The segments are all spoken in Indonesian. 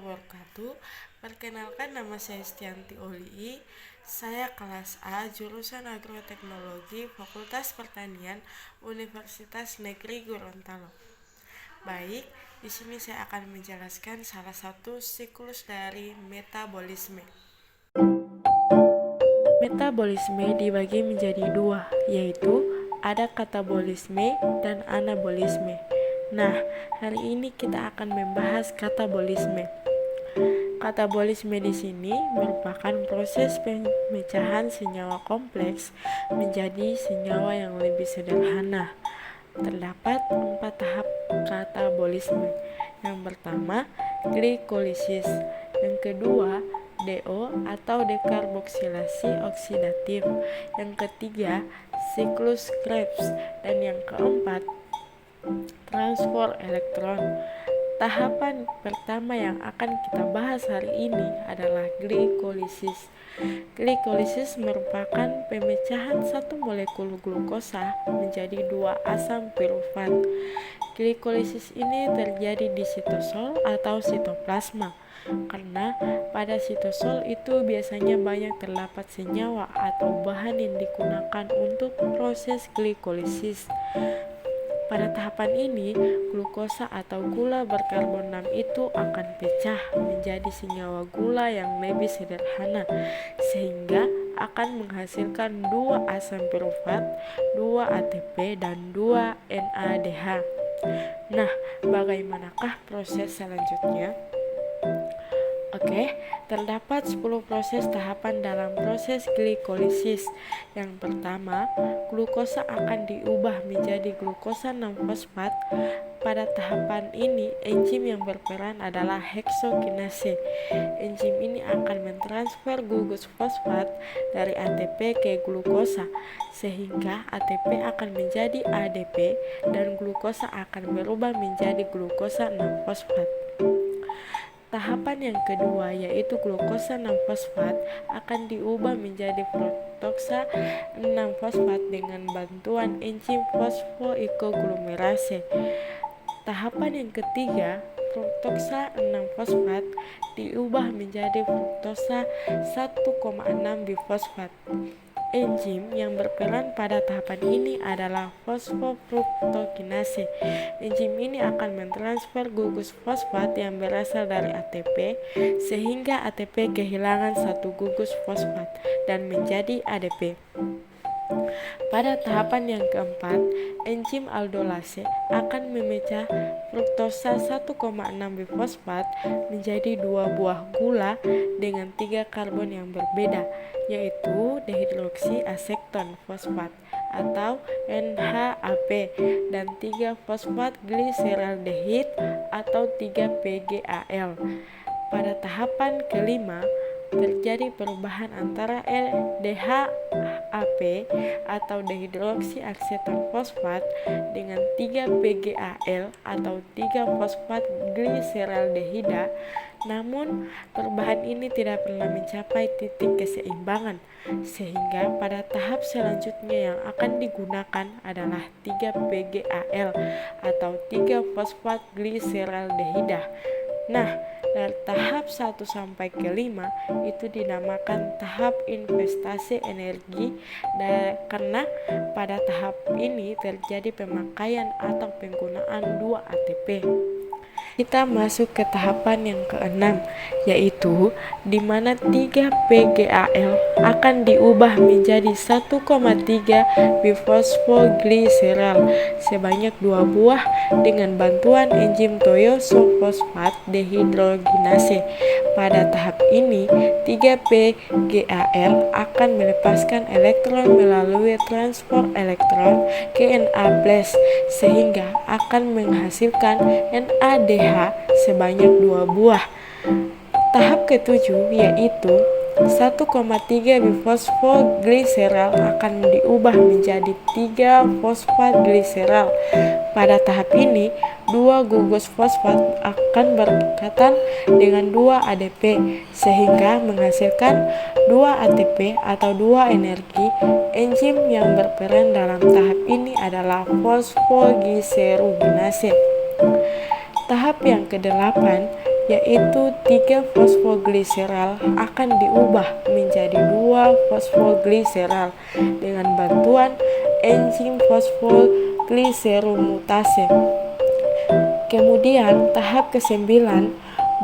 wabarakatuh. Perkenalkan, nama saya Stianti Oli. Saya kelas A, jurusan Agroteknologi, Fakultas Pertanian, Universitas Negeri Gorontalo. Baik, di sini saya akan menjelaskan salah satu siklus dari metabolisme. Metabolisme dibagi menjadi dua, yaitu ada katabolisme dan anabolisme. Nah, hari ini kita akan membahas katabolisme. Katabolisme di sini merupakan proses pemecahan senyawa kompleks menjadi senyawa yang lebih sederhana. Terdapat 4 tahap katabolisme. Yang pertama, glikolisis. Yang kedua, DO atau dekarboksilasi oksidatif. Yang ketiga, siklus Krebs. Dan yang keempat, transfer elektron. Tahapan pertama yang akan kita bahas hari ini adalah glikolisis. Glikolisis merupakan pemecahan satu molekul glukosa menjadi 2 asam pirufat. Glikolisis ini terjadi di sitosol atau sitoplasma, karena pada sitosol itu biasanya banyak terdapat senyawa atau bahan yang digunakan untuk proses glikolisis. Pada tahapan ini, glukosa atau gula berkarbon 6 itu akan pecah menjadi senyawa gula yang lebih sederhana, sehingga akan menghasilkan 2 asam pirufat, 2 ATP, dan 2 NADH. Nah, bagaimanakah proses selanjutnya? Oke, terdapat 10 proses tahapan dalam proses glikolisis. Yang pertama, glukosa akan diubah menjadi glukosa 6-fosfat. Pada tahapan ini, enzim yang berperan adalah heksokinase. Enzim ini akan mentransfer gugus fosfat dari ATP ke glukosa, sehingga ATP akan menjadi ADP dan glukosa akan berubah menjadi glukosa 6-fosfat. Tahapan yang kedua, yaitu glukosa 6-fosfat akan diubah menjadi fruktosa 6-fosfat dengan bantuan enzim fosfoikoglomerase. Tahapan yang ketiga, fruktosa 6-fosfat diubah menjadi fruktosa 1,6 bifosfat. Enzim yang berperan pada tahapan ini adalah fosfofruktokinase. Enzim ini akan mentransfer gugus fosfat yang berasal dari ATP, sehingga ATP kehilangan satu gugus fosfat dan menjadi ADP. Pada tahapan yang keempat, enzim aldolase akan memecah fruktosa 1,6 bifosfat menjadi 2 buah gula dengan 3 karbon yang berbeda, yaitu dehidroksiasekton fosfat atau NHAP dan 3 fosfat gliseraldehid atau 3-PGAL. Pada tahapan kelima, terjadi perubahan antara DHAP atau dehidroksiaseton fosfat dengan 3-PGAL atau 3-fosfat gliseraldehida. Namun, perubahan ini tidak pernah mencapai titik keseimbangan, sehingga pada tahap selanjutnya yang akan digunakan adalah 3-PGAL atau 3-fosfat gliseraldehida. Nah, dari tahap 1 sampai ke 5 itu dinamakan tahap investasi energi, karena pada tahap ini terjadi pemakaian atau penggunaan 2 ATP. Kita masuk ke tahapan yang keenam, yaitu di mana 3-PGAL akan diubah menjadi 1,3 bifosfogliserol sebanyak 2 buah dengan bantuan enzim tioisofosfat dehidrogenase. Pada tahap ini, 3-PGAL akan melepaskan elektron melalui transfer elektron ke Na+, sehingga akan menghasilkan NADH sebanyak 2 buah. Tahap ketujuh, yaitu 1,3 bifosfogliserol akan diubah menjadi 3-fosfatgliserol. Pada tahap ini, 2 gugus fosfat akan berkaitan dengan 2 ADP, sehingga menghasilkan 2 ATP atau 2 energi. Enzim yang berperan dalam tahap ini adalah fosfoglyceruginase. Tahap yang ke-8, yaitu 3 fosfogliserol akan diubah menjadi 2 fosfogliserol dengan bantuan enzim fosfogliserumutase. Kemudian tahap ke-9,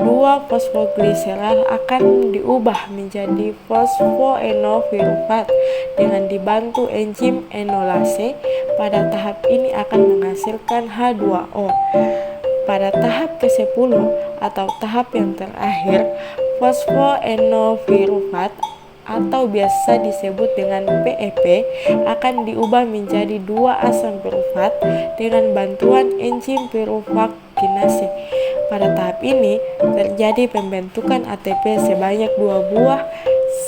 2 fosfogliserol akan diubah menjadi fosfoenopirufat dengan dibantu enzim enolase. Pada tahap ini akan menghasilkan H2O. Pada tahap ke-10 atau tahap yang terakhir, fosfoenopirufat atau biasa disebut dengan PEP akan diubah menjadi 2 asam pirufat dengan bantuan enzim piruvakinase. Pada tahap ini terjadi pembentukan ATP sebanyak 2 buah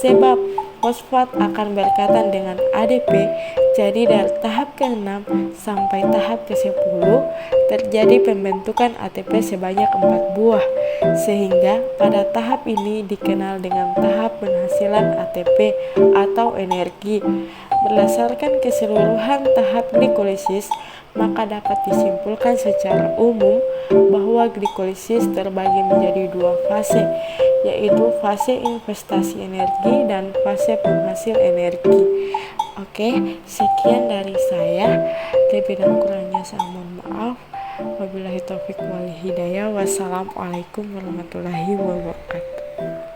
sebab fosfat akan berkaitan dengan ADP. Jadi dari tahap ke-6 sampai tahap ke-10 terjadi pembentukan ATP sebanyak 4 buah, sehingga pada tahap ini dikenal dengan tahap penghasilan ATP atau energi. Berdasarkan keseluruhan tahap glikolisis, maka dapat disimpulkan secara umum bahwa glikolisis terbagi menjadi 2 fase, yaitu fase investasi energi dan fase penghasil energi. Oke, sekian dari saya. Lebih dan kurangnya saya mohon maaf. Wabillahi taufiq wal hidayah. Wassalamualaikum warahmatullahi wabarakatuh.